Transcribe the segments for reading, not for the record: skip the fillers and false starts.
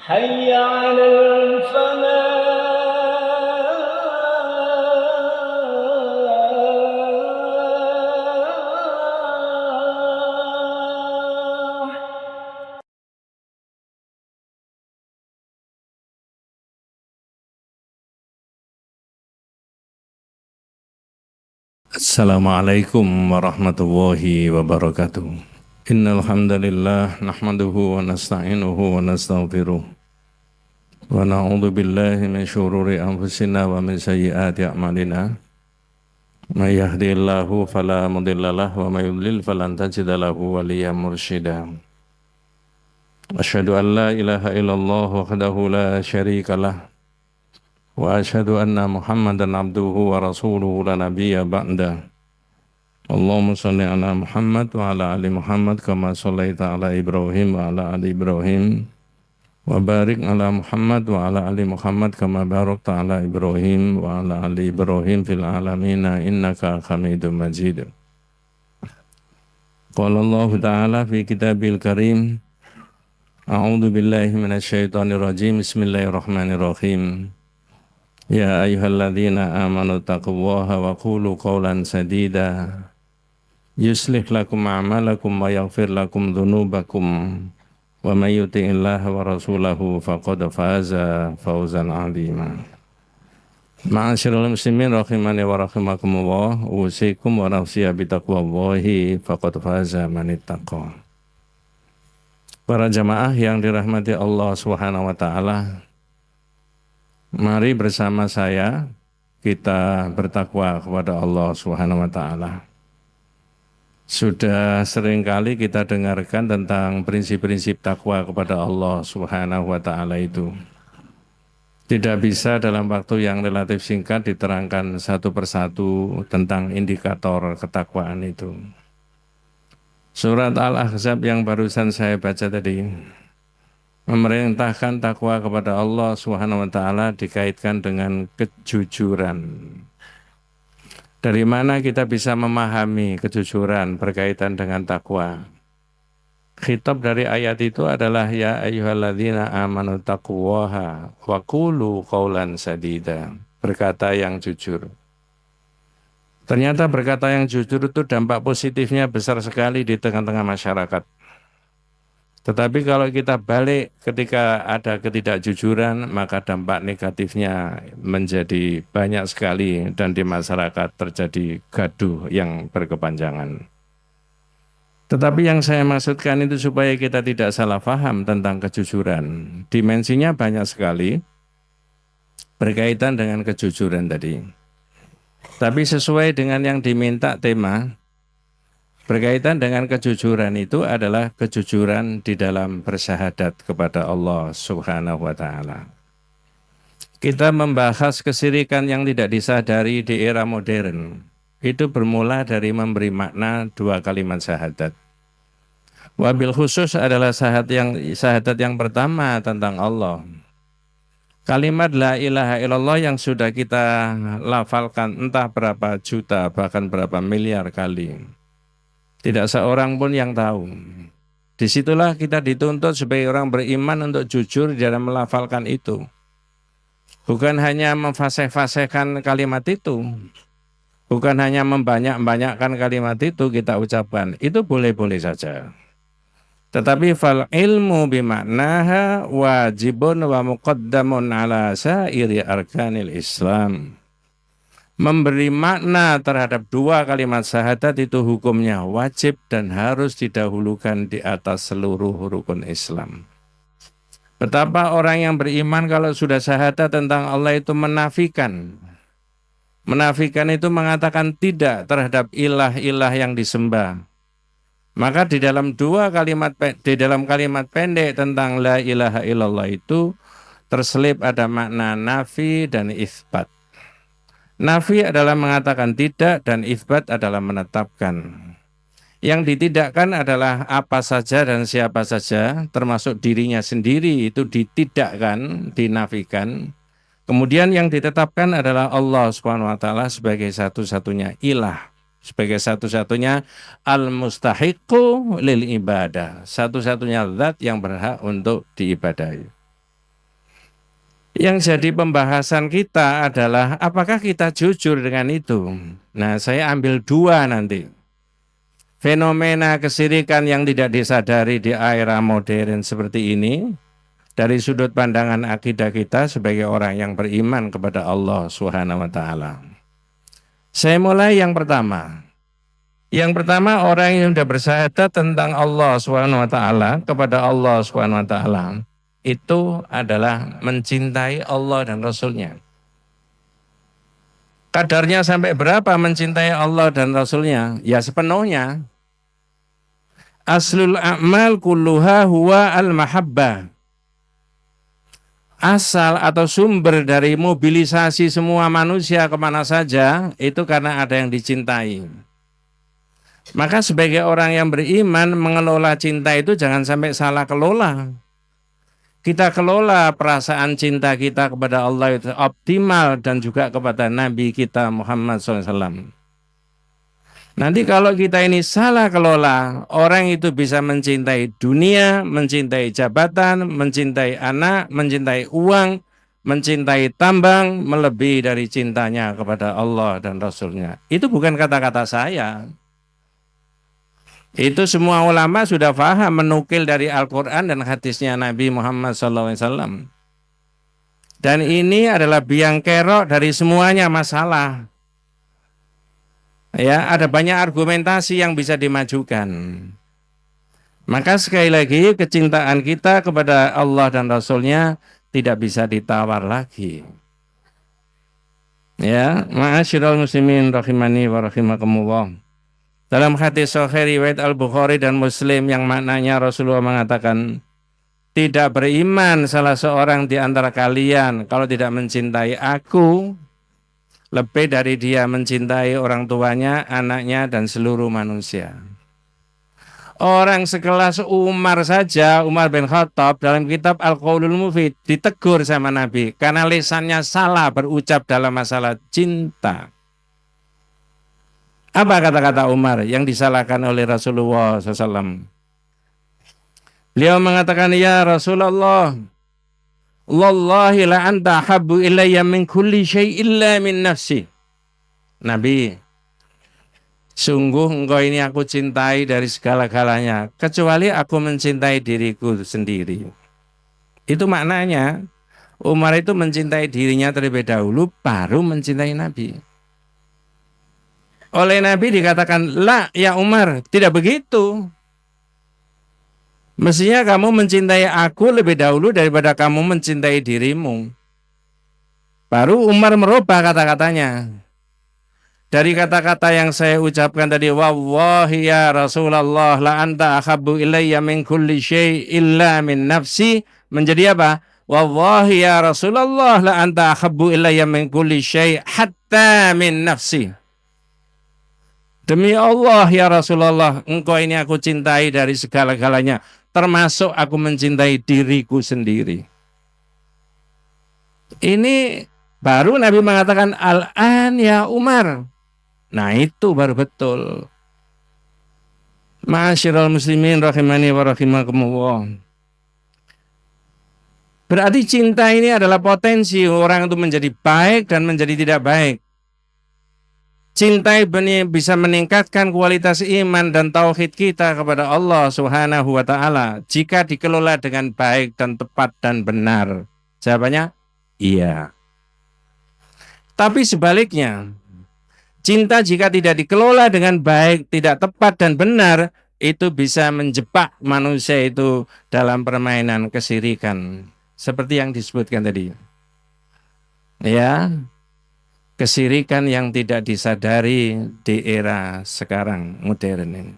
حي على الفلاح. Assalamualaikum warahmatullahi wabarakatuh. Innal hamdalillah nahmaduhu wa nasta'inuhu wa nastaghfiruh wa na'udzu billahi min syururi anfusina wa min sayyiati a'malina. May yahdihillahu fala mudhillalah wa may yudlil falan tajida lahu waliyyan mursyida. Asyhadu an la ilaha illallah wahdahu la syarika lah wa asyhadu anna Muhammadan abduhu wa rasuluhu la nabiyya ba'da. Allahumma sholli ala Muhammad wa ala ali Muhammad kama shallaita ala Ibrahim wa ala ali Ibrahim wa barik ala Muhammad wa ala ali Muhammad kama barakta ala Ibrahim wa ala ali Ibrahim fil alamina innaka Hamidum Majid. Qala Allah Ta'ala fi kitabil karim, a'udzu billahi minasyaitonir rajim, bismillahirrahmanirrahim. Ya ayyuhalladzina amanu taqullaha wa qulu qawlan sadida yuslih lakum a'malakum wa yaghfir lakum dhunubakum wa may yuti'illaha wa rasulahu faqad faza fawzan 'azima. Ma'asyiral muslimin rahimani wa rahimakumullah, usikum wa nafsiya bitaqwallahi faqad faza man ittaqa. Para jamaah yang dirahmati Allah Subhanahu wa taala, mari bersama saya kita bertakwa kepada Allah Subhanahu wa taala. Sudah seringkali kita dengarkan tentang prinsip-prinsip takwa kepada Allah Subhanahu wa taala itu. Tidak bisa dalam waktu yang relatif singkat diterangkan satu persatu tentang indikator ketakwaan itu. Surat Al-Ahzab yang barusan saya baca tadi memerintahkan takwa kepada Allah Subhanahu wa taala dikaitkan dengan kejujuran. Dari mana kita bisa memahami kejujuran berkaitan dengan takwa? Khitab dari ayat itu adalah ya ayyuhalladzina amanu taqullaha wa qulu qawlan sadida. Berkata yang jujur. Ternyata berkata yang jujur itu dampak positifnya besar sekali di tengah-tengah masyarakat. Tetapi kalau kita balik ketika ada ketidakjujuran, maka dampak negatifnya menjadi banyak sekali dan di masyarakat terjadi gaduh yang berkepanjangan. Tetapi yang saya maksudkan itu supaya kita tidak salah paham tentang kejujuran. Dimensinya banyak sekali berkaitan dengan kejujuran tadi. Tapi sesuai dengan yang diminta tema, berkaitan dengan kejujuran itu adalah kejujuran di dalam bersyahadat kepada Allah Subhanahu wa taala. Kita membahas kesirikan yang tidak disadari di era modern. Itu bermula dari memberi makna dua kalimat syahadat. Wabil khusus adalah syahadat yang pertama tentang Allah. Kalimat la ilaha illallah yang sudah kita lafalkan entah berapa juta bahkan berapa miliar kali. Tidak seorang pun yang tahu. Disitulah kita dituntut sebagai orang beriman untuk jujur di dalam melafalkan itu. Bukan hanya memfasih-fasihkan kalimat itu. Bukan hanya membanyak-banyakkan kalimat itu kita ucapkan. Itu boleh-boleh saja. Tetapi fal ilmu bimaknaha wajibun wa muqaddamun ala sairi arkanil Islam. Memberi makna terhadap dua kalimat syahadat itu hukumnya wajib dan harus didahulukan di atas seluruh rukun Islam. Betapa orang yang beriman kalau sudah syahadat tentang Allah itu menafikan. Menafikan itu mengatakan tidak terhadap ilah-ilah yang disembah. Maka di dalam kalimat pendek tentang la ilaha illallah itu terselip ada makna nafi dan itsbat. Nafi adalah mengatakan tidak dan itsbat adalah menetapkan. Yang ditidakkan adalah apa saja dan siapa saja, termasuk dirinya sendiri itu ditidakkan, dinafikan. Kemudian yang ditetapkan adalah Allah Subhanahu wa taala sebagai satu-satunya ilah, sebagai satu-satunya al-mustahiqu lil ibadah, satu-satunya zat yang berhak untuk diibadahi. Yang jadi pembahasan kita adalah apakah kita jujur dengan itu. Nah, saya ambil dua nanti. Fenomena kesirikan yang tidak disadari di era modern seperti ini dari sudut pandangan akidah kita sebagai orang yang beriman kepada Allah Subhanahu wa taala. Saya mulai yang pertama. Yang pertama, orang yang sudah bersyahadat tentang Allah Subhanahu wa taala, kepada Allah Subhanahu wa taala, itu adalah mencintai Allah dan Rasul-Nya. Kadarnya sampai berapa mencintai Allah dan Rasul-Nya? Ya sepenuhnya. Aslul a'mal kulluha huwa al-mahabbah. Asal atau sumber dari mobilisasi semua manusia kemana saja, itu karena ada yang dicintai. Maka sebagai orang yang beriman, mengelola cinta itu jangan sampai salah kelola. Kita kelola perasaan cinta kita kepada Allah itu optimal dan juga kepada Nabi kita Muhammad SAW. Nanti kalau kita ini salah kelola, orang itu bisa mencintai dunia, mencintai jabatan, mencintai anak, mencintai uang, mencintai tambang, melebihi dari cintanya kepada Allah dan Rasul-Nya. Itu bukan kata-kata saya. Itu semua ulama sudah paham menukil dari Al-Quran dan hadisnya Nabi Muhammad SAW. Dan ini adalah biang kerok dari semuanya masalah. Ya, ada banyak argumentasi yang bisa dimajukan. Maka sekali lagi kecintaan kita kepada Allah dan Rasul-Nya tidak bisa ditawar lagi. Ya, ma'asyiral muslimin rahimani wa rahimakumullah. Dalam hadis sahih riwayat Al-Bukhari dan Muslim yang maknanya Rasulullah mengatakan, tidak beriman salah seorang di antara kalian kalau tidak mencintai aku lebih dari dia mencintai orang tuanya, anaknya, dan seluruh manusia. Orang sekelas Umar saja, Umar bin Khattab dalam kitab Al-Qaulul Mufid ditegur sama Nabi karena lisannya salah berucap dalam masalah cinta. Apa kata-kata Umar yang disalahkan oleh Rasulullah SAW? Beliau mengatakan, ya Rasulullah, wallahi la anta habbu ilayya min kulli syai' illa min nafsi. Nabi, sungguh engkau ini aku cintai dari segala-galanya, kecuali aku mencintai diriku sendiri. Itu maknanya, Umar itu mencintai dirinya terlebih dahulu, baru mencintai Nabi. Oleh Nabi dikatakan, la ya Umar, tidak begitu. Mestinya kamu mencintai aku lebih dahulu daripada kamu mencintai dirimu. Baru Umar merubah kata-katanya. Dari kata-kata yang saya ucapkan tadi, wallahi ya Rasulullah la anta ahabbu ilayya min kulli syai' illa min nafsi, menjadi apa? Wallahi ya Rasulullah la anta ahabbu ilayya min kulli syai' hatta min nafsi. Demi Allah ya Rasulullah, engkau ini aku cintai dari segala-galanya, termasuk aku mencintai diriku sendiri. Ini baru Nabi mengatakan al-an ya Umar. Nah itu baru betul. Ma'asyiral muslimin rahimani wa rahimakumullah. Berarti cinta ini adalah potensi orang itu menjadi baik dan menjadi tidak baik. Cinta bisa meningkatkan kualitas iman dan tauhid kita kepada Allah Subhanahu wa taala jika dikelola dengan baik dan tepat dan benar. Jawabannya iya. Tapi sebaliknya, cinta jika tidak dikelola dengan baik, tidak tepat dan benar, itu bisa menjebak manusia itu dalam permainan kesirikan. Seperti yang disebutkan tadi. Ya. Kesirikan yang tidak disadari di era sekarang modern ini.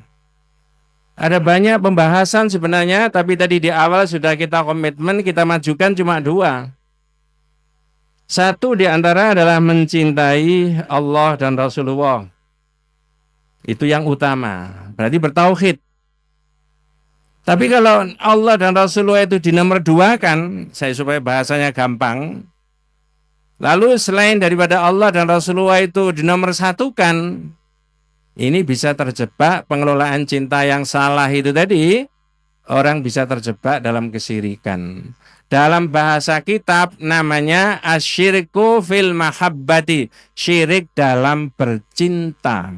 Ada banyak pembahasan sebenarnya, tapi tadi di awal sudah kita komitmen, kita majukan cuma dua. Satu di antara adalah mencintai Allah dan Rasulullah. Itu yang utama, berarti bertauhid. Tapi kalau Allah dan Rasulullah itu di nomor dua kan, saya supaya bahasanya gampang. Lalu selain daripada Allah dan Rasulullah itu di nomor satu kan, ini bisa terjebak pengelolaan cinta yang salah itu tadi, orang bisa terjebak dalam kesirikan. Dalam bahasa kitab namanya asyirku fil mahabbati, syirik dalam bercinta.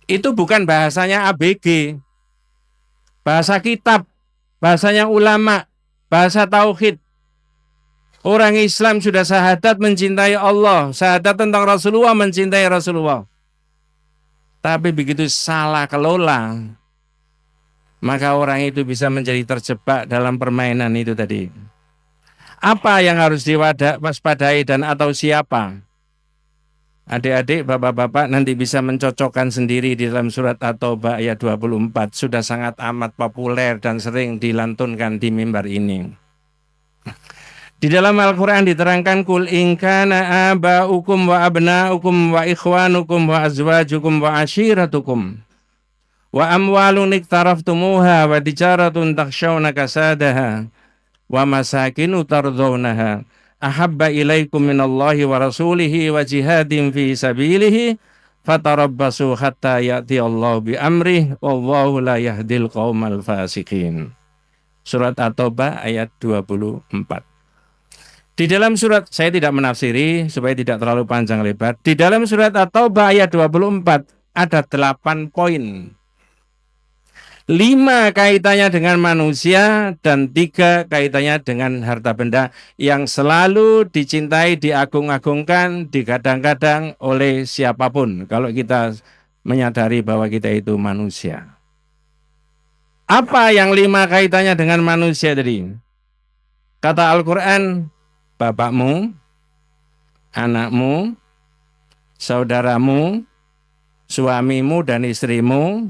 Itu bukan bahasanya ABG, bahasa kitab, bahasanya ulama, bahasa tauhid. Orang Islam sudah syahadat mencintai Allah, syahadat tentang Rasulullah, mencintai Rasulullah. Tapi begitu salah kelola, maka orang itu bisa menjadi terjebak dalam permainan itu tadi. Apa yang harus diwaspadai dan atau siapa? Adik-adik, bapak-bapak nanti bisa mencocokkan sendiri di dalam surat At-Taubah ayat 24. Sudah sangat amat populer dan sering dilantunkan di mimbar ini. Di dalam Al-Quran diterangkan kul in kana aba'ukum wa abna'ukum wa ikhwanukum wa azwajukum wa ashiratukum wa amwalun iktaraftumuha wa tijaratun takshawna kasadaha wa masakinu tardawnaha ahabba ilaikum minallahi wa rasulihi wa jihadin fi sabilihi fatarabbasu hatta ya'tiyallahu bi amrih wallahu la yahdil qaumal fasiqin. Surat At-Taubah ayat 24. Di dalam surat, saya tidak menafsiri supaya tidak terlalu panjang lebar. Di dalam surat At-Taubah ayat 24 ada 8 poin. 5 kaitannya dengan manusia dan 3 kaitannya dengan harta benda yang selalu dicintai, diagung-agungkan, digadang-gadang oleh siapapun. Kalau kita menyadari bahwa kita itu manusia. Apa yang 5 kaitannya dengan manusia tadi? Kata Al-Quran, bapakmu, anakmu, saudaramu, suamimu dan istrimu,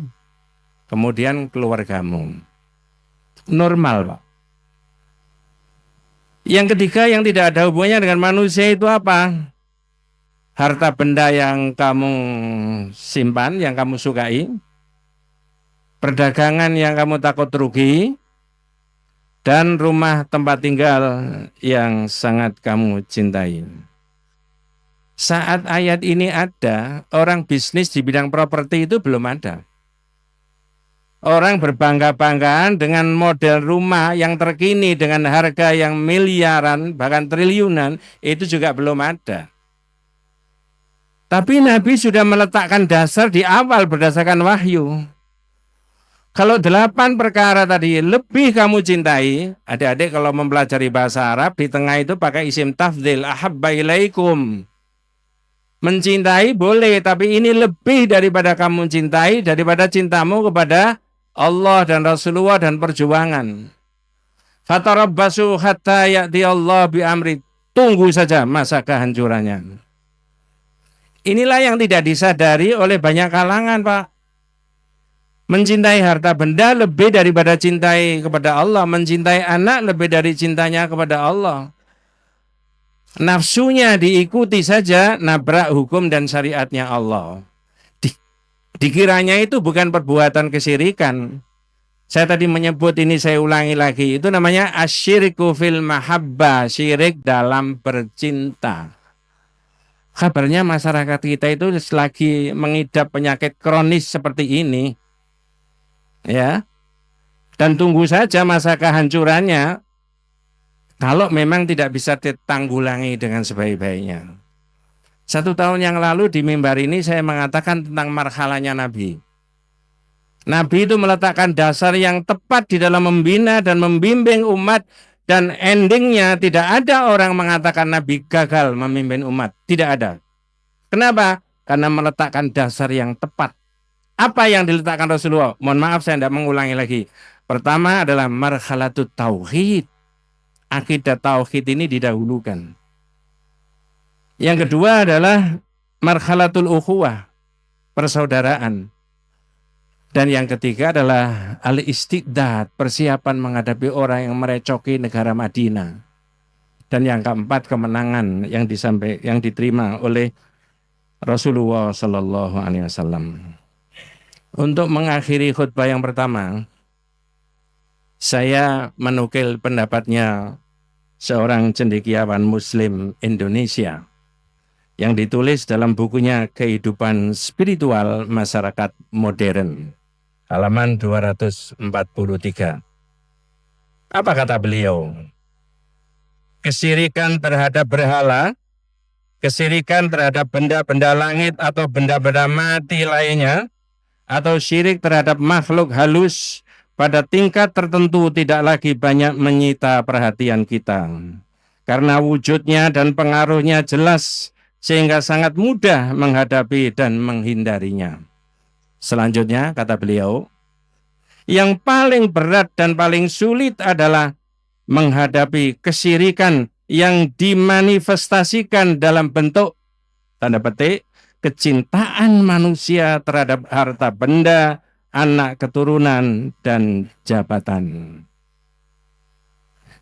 kemudian keluargamu. Normal, Pak. Yang ketiga yang tidak ada hubungannya dengan manusia itu apa? Harta benda yang kamu simpan, yang kamu sukai, perdagangan yang kamu takut rugi, dan rumah tempat tinggal yang sangat kamu cintai. Saat ayat ini ada, orang bisnis di bidang properti itu belum ada. Orang berbangga-banggaan dengan model rumah yang terkini dengan harga yang miliaran, bahkan triliunan, itu juga belum ada. Tapi Nabi sudah meletakkan dasar di awal berdasarkan wahyu. Kalau 8 perkara tadi lebih kamu cintai, adik-adik kalau mempelajari bahasa Arab, di tengah itu pakai isim tafdhil, ahabba ilaikum. Mencintai boleh, tapi ini lebih daripada kamu cintai, daripada cintamu kepada Allah dan Rasulullah dan perjuangan. Fatarabbasu hatta ya'ti Allah bi amri. Tunggu saja masa kehancurannya. Inilah yang tidak disadari oleh banyak kalangan, Pak. Mencintai harta benda lebih daripada cintai kepada Allah. Mencintai anak lebih dari cintanya kepada Allah. Nafsunya diikuti saja, nabrak hukum dan syariatnya Allah. Dikiranya itu bukan perbuatan kesyirikan. Saya tadi menyebut ini, saya ulangi lagi. Itu namanya asyirku fil mahabbah, syirik dalam bercinta. Kabarnya masyarakat kita itu lagi mengidap penyakit kronis seperti ini. Ya, dan tunggu saja masa kehancurannya kalau memang tidak bisa ditanggulangi dengan sebaik-baiknya. 1 tahun yang lalu di mimbar ini saya mengatakan tentang marhalanya Nabi. Nabi itu meletakkan dasar yang tepat di dalam membina dan membimbing umat, dan endingnya tidak ada orang mengatakan Nabi gagal memimpin umat. Tidak ada. Kenapa? Karena meletakkan dasar yang tepat. Apa yang diletakkan Rasulullah? Mohon maaf saya tidak mengulangi lagi. Pertama adalah marhalatut tauhid. Akidah tauhid ini didahulukan. Yang kedua adalah marhalatul ukhuwah, persaudaraan. Dan yang ketiga adalah al-istiqdad, persiapan menghadapi orang yang merecoki negara Madinah. Dan yang keempat kemenangan yang diterima oleh Rasulullah Sallallahu Alaihi Wasallam. Untuk mengakhiri khutbah yang pertama, saya menukil pendapatnya seorang cendekiawan Muslim Indonesia yang ditulis dalam bukunya Kehidupan Spiritual Masyarakat Modern, halaman 243. Apa kata beliau? Kesirikan terhadap berhala, kesirikan terhadap benda-benda langit atau benda-benda mati lainnya, atau syirik terhadap makhluk halus pada tingkat tertentu tidak lagi banyak menyita perhatian kita. Karena wujudnya dan pengaruhnya jelas, sehingga sangat mudah menghadapi dan menghindarinya. Selanjutnya, kata beliau, yang paling berat dan paling sulit adalah menghadapi kesyirikan yang dimanifestasikan dalam bentuk, tanda petik, kecintaan manusia terhadap harta benda, anak keturunan, dan jabatan.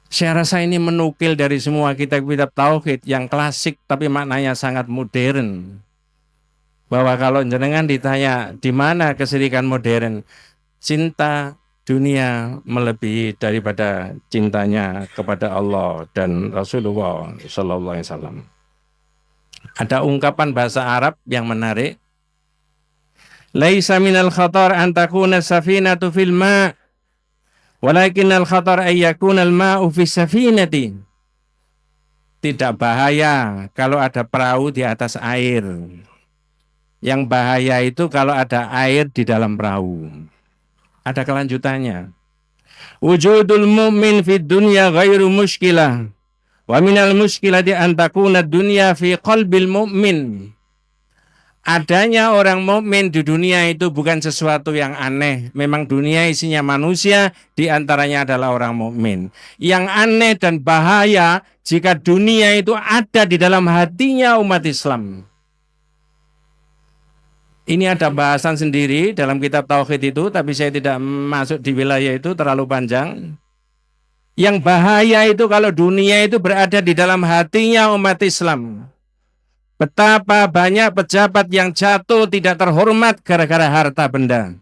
Saya rasa ini menukil dari semua kitab-kitab tauhid yang klasik tapi maknanya sangat modern. Bahwa kalau jenengan ditanya di mana kesyirikan modern, cinta dunia melebihi daripada cintanya kepada Allah dan Rasulullah Sallallahu Alaihi Wasallam. Ada ungkapan bahasa Arab yang menarik. Laisa minal khatar an takuna safinatu fil ma', walakinnal khatar ay yakuna al ma'u fi safinati. Tidak bahaya kalau ada perahu di atas air. Yang bahaya itu kalau ada air di dalam perahu. Ada kelanjutannya. Wujudul mu'min fid dunya ghairu muskilah. Wa minal muskilati an takuna dunya fi qalbil mu'min. Adanya orang mukmin di dunia itu bukan sesuatu yang aneh. Memang dunia isinya manusia, di antaranya adalah orang mukmin. Yang aneh dan bahaya jika dunia itu ada di dalam hatinya umat Islam. Ini ada bahasan sendiri dalam kitab Tauhid itu, tapi saya tidak masuk di wilayah itu, terlalu panjang. Yang bahaya itu kalau dunia itu berada di dalam hatinya umat Islam. Betapa banyak pejabat yang jatuh tidak terhormat gara-gara harta benda.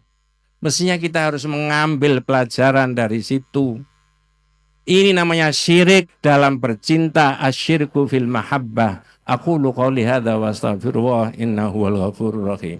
Mestinya kita harus mengambil pelajaran dari situ. Ini namanya syirik dalam bercinta, asyirku fil mahabbah. Aqulu qouli hadza wa astaghfirullah innahu wal ghafurur rahim.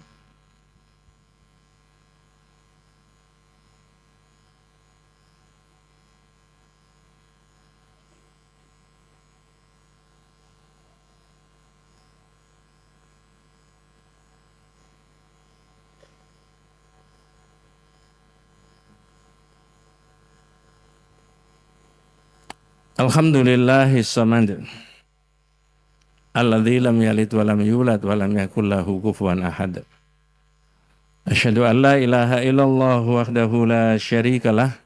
Alhamdulillahis samad. Alladzi lam yalid wa lam yulad wa lam yakul lahu kufuwan ahad. Asyhadu an la ilaha illallah wahdahu la syarikalah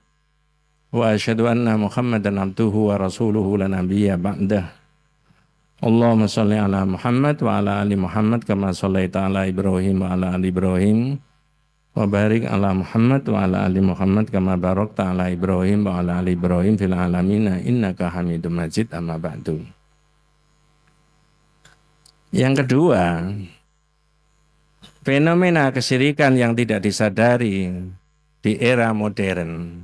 wa asyhadu anna Muhammadan abduhu wa rasuluhu la nabiyya ba'dah. Allahumma shalli ala Muhammad wa ala ali Muhammad kama shallaita ala Ibrahim wa ala ali Ibrahim wa barik ala Muhammad wa ala ali Muhammad kama barakta ala Ibrahim wa ala ali Ibrahim fil alamin innaka Hamidum Majid, amma ba'du. Yang kedua, fenomena kesyirikan yang tidak disadari di era modern.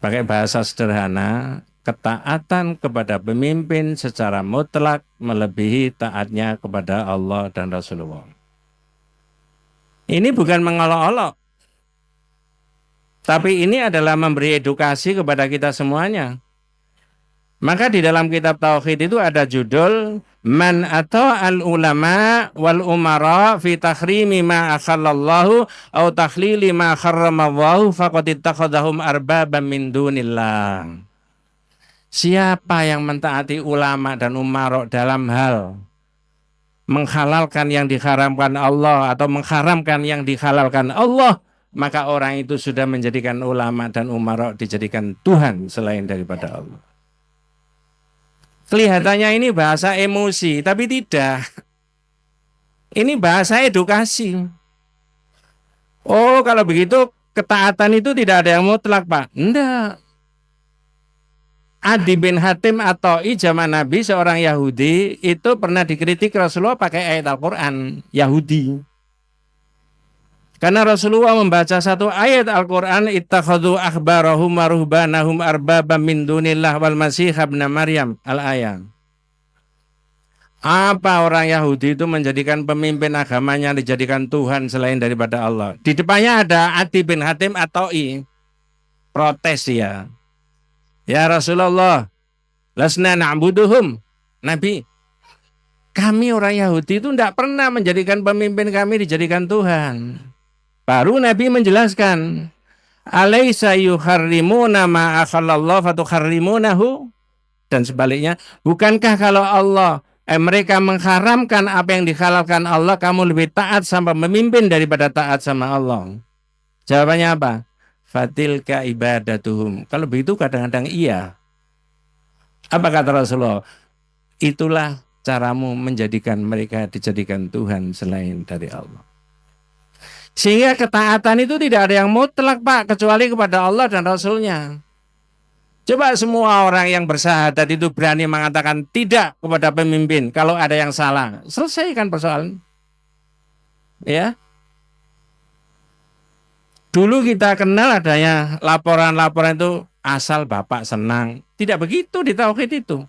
Pakai bahasa sederhana, ketaatan kepada pemimpin secara mutlak melebihi taatnya kepada Allah dan Rasulullah. Ini bukan mengolok-olok, tapi ini adalah memberi edukasi kepada kita semuanya. Maka di dalam kitab Tauhid itu ada judul Man ata'al ulama wal umara fi takhrimi ma akhallallahu au takhlili ma kharramallahu faqad ittakhadhahum arbabam min dunillah. Siapa yang mentaati ulama dan umara dalam hal menghalalkan yang diharamkan Allah atau mengharamkan yang dihalalkan Allah, maka orang itu sudah menjadikan ulama dan umara dijadikan Tuhan selain daripada Allah. Kelihatannya ini bahasa emosi, tapi tidak. Ini bahasa edukasi. Oh, kalau begitu ketaatan itu tidak ada yang mutlak, Pak. Enggak. Adi bin Hatim Atha'i zaman Nabi, seorang Yahudi, itu pernah dikritik Rasulullah pakai ayat Al-Quran, Yahudi. Karena Rasulullah membaca satu ayat Al-Quran, ittakhadhu akhbarahum wa ruhbanahum arbabam min dunillah wal masih ibn Maryam, al-ayat. Apa orang Yahudi itu menjadikan pemimpin agamanya dijadikan Tuhan selain daripada Allah? Di depannya ada Adi bin Hatim Atha'i, protes ya. Ya Rasulullah, Lasna na'buduhum. Nabi, kami orang Yahudi itu tidak pernah menjadikan pemimpin kami dijadikan Tuhan. Baru Nabi menjelaskan, alaysa yuharrimuna ma akhalallahu fatuharrimunahu. Dan sebaliknya, bukankah kalau mereka mengharamkan apa yang dihalalkan Allah, kamu lebih taat sama memimpin daripada taat sama Allah? Jawabannya apa? Fatilka ibadatuhum. Kalau begitu kadang-kadang iya. Apa kata Rasulullah? Itulah caramu menjadikan mereka dijadikan Tuhan selain dari Allah. Sehingga ketaatan itu tidak ada yang mutlak, Pak, kecuali kepada Allah dan Rasulnya. Coba semua orang yang bersahadat itu berani mengatakan tidak kepada pemimpin kalau ada yang salah. Selesaikan persoalan. Ya. Dulu kita kenal adanya laporan-laporan itu asal Bapak senang. Tidak begitu di tauhid itu.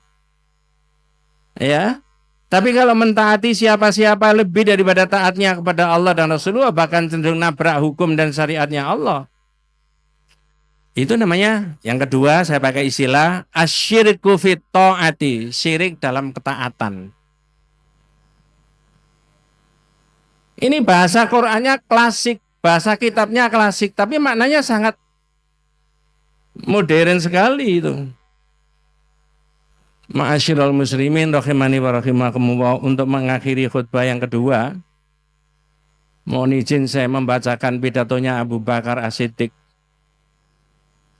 Ya. Tapi kalau mentaati siapa-siapa lebih daripada taatnya kepada Allah dan Rasulullah, bahkan cenderung nabrak hukum dan syariatnya Allah. Itu namanya, yang kedua saya pakai istilah asyirku fit ta'ati, syirik dalam ketaatan. Ini bahasa Qur'annya klasik, bahasa kitabnya klasik, tapi maknanya sangat modern sekali itu. Ma'asyiral muslimin rahimani wa rahimakumullah, untuk mengakhiri khutbah yang kedua, mohon izin saya membacakan pidatonya Abu Bakar As-Siddiq.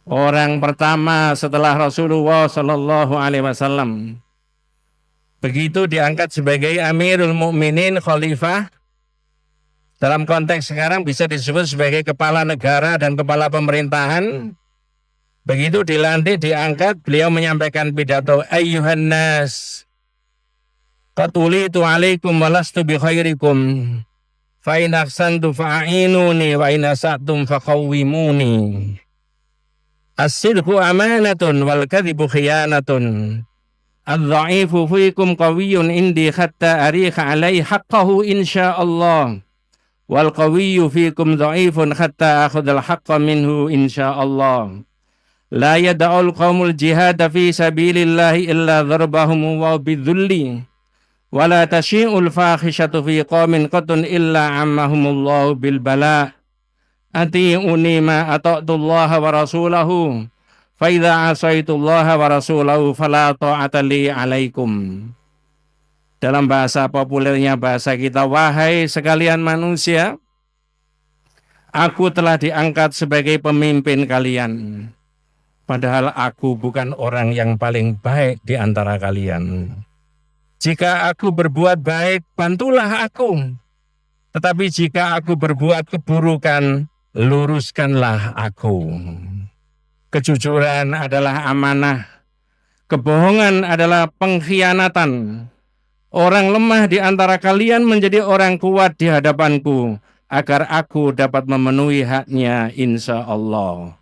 Orang pertama setelah Rasulullah Shallallahu Alaihi Wasallam. Begitu diangkat sebagai Amirul Mukminin, Khalifah. Dalam konteks sekarang bisa disebut sebagai kepala negara dan kepala pemerintahan. Begitu dilantik, diangkat, beliau menyampaikan pidato, ayyuhan nas, qatulitu alaikum walastu bi khairikum, fa in ahsantu fa'inuni wa in asatum faqawwimuni. As-sidqu amanatun wal kadhibu khiyanatun. Ad-dha'ifu fiikum qawiyyun indi hatta arikha alaihi haqqahu insyaallah. Wal qawiyyu fiikum dha'ifun hatta akhudhal haqqa minhu insyaallah. La yada'ul qaumul jihada fi sabilillahi illa dharbahum wa bidhulli. Wa la tashi'ul fakhishatu fi qaumin qatun illa ammahumullahu bil bala'. Ati'uni ma ata'tullaha wa rasulahu, fa idza asaitullaha wa rasulahu fala ta'ata li alaikum. Dalam bahasa populernya bahasa kita, wahai sekalian manusia, aku telah diangkat sebagai pemimpin kalian, padahal aku bukan orang yang paling baik di antara kalian. Jika aku berbuat baik, bantulah aku. Tetapi jika aku berbuat keburukan, luruskanlah aku. Kejujuran adalah amanah. Kebohongan adalah pengkhianatan. Orang lemah di antara kalian menjadi orang kuat di hadapanku, agar aku dapat memenuhi haknya insya Allah.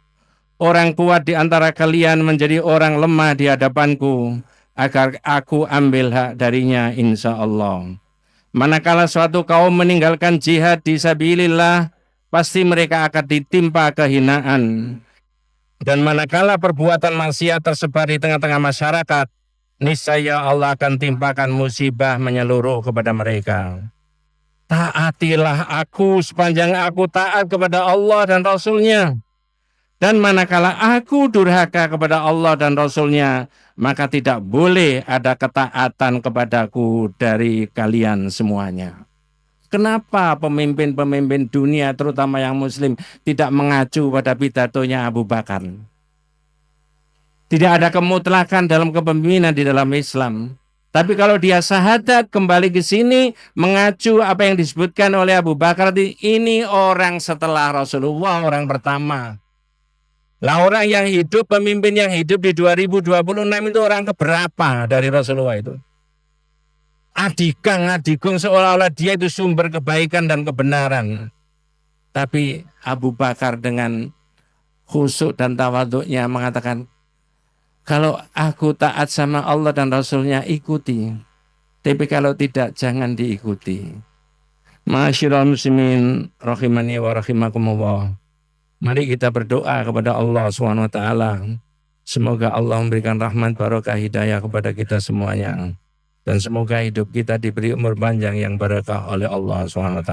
Orang kuat di antara kalian menjadi orang lemah di hadapanku, agar aku ambil hak darinya insya Allah. Manakala suatu kaum meninggalkan jihad di sabilillah, pasti mereka akan ditimpa kehinaan. Dan manakala perbuatan maksiat tersebar di tengah-tengah masyarakat, niscaya Allah akan timpakan musibah menyeluruh kepada mereka. Taatilah aku sepanjang aku taat kepada Allah dan Rasulnya. Dan manakala aku durhaka kepada Allah dan Rasulnya, maka tidak boleh ada ketaatan kepadaku dari kalian semuanya. Kenapa pemimpin-pemimpin dunia, terutama yang muslim, tidak mengacu pada pidatonya Abu Bakar? Tidak ada kemutlakan dalam kepemimpinan di dalam Islam. Tapi kalau dia syahadat kembali ke sini, mengacu apa yang disebutkan oleh Abu Bakar, ini orang setelah Rasulullah, orang pertama. Lah orang yang hidup, pemimpin yang hidup di 2026 itu orang keberapa dari Rasulullah itu? Adikang seolah-olah dia itu sumber kebaikan dan kebenaran. Tapi Abu Bakar dengan khusyuk dan tawaduknya mengatakan, kalau aku taat sama Allah dan Rasulnya, ikuti. Tapi kalau tidak, jangan diikuti. Ma'asyiral muslimin rahimani wa rahimakumullah. Mari kita berdoa kepada Allah SWT Semoga Allah memberikan rahmat barokah hidayah kepada kita semuanya. Dan semoga hidup kita diberi umur panjang yang barakah oleh Allah SWT.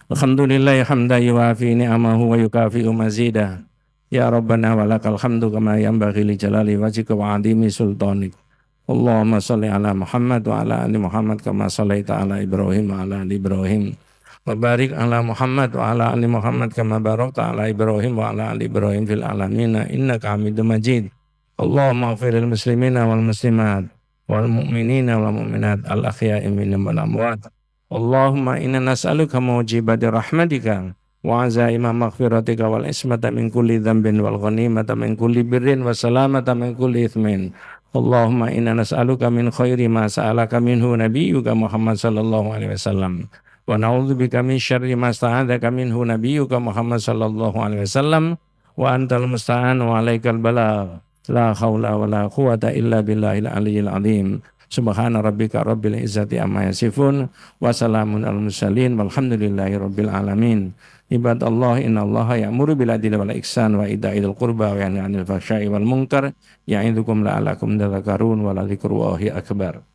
Alhamdulillah hamdan yuafi ni'amahu wa yukafi'u mazidah. Ya Rabbana walakal hamdu kama yanbaghi li jalali wajhika wa 'azimi sultanik. Allahumma shalli ala Muhammad wa ala ali Muhammad kama shallaita ala Ibrahim wa ala ali Ibrahim. Wa barik ala Muhammad wa ala ali Muhammad kama barakta ala Ibrahim wa ala ali Ibrahim fil alamin innaka Hamidum Majid. Allahumma ighfir lil muslimina wal muslimat wal mu'minina wal mu'minat al ahya'i minhum wal amwat. Allahumma inna nas'aluka mujibati rahmatika wa azaima maghfiratika wal ismata min kulli dhanbin wal ghanimata min kulli birrin wa salamata min kulli ithmin. Allahumma inna nas'aluka min khairi ma sa'alaka minhu nabiyyuka Muhammad sallallahu alaihi wasallam wa na'udzubika min syarri ma sta'adzaka minhu nabiyyuka Muhammad sallallahu alaihi wasallam wa antal musta'an wa alaikal balagh la haula wa la quwata illa billahil aliyyil azim. Subhana rabbika rabbil izzati amma yasifun wa salamun alal mursalin walhamdulillahi rabbil alamin. Ibadallah innallaha ya'muru bil adli wal ihsan wa ita'il qurba wa yanha 'anil fahsya'i wal munkar ya'idukum la'allakum tadhakkarun wa la dzikrullahi akbar.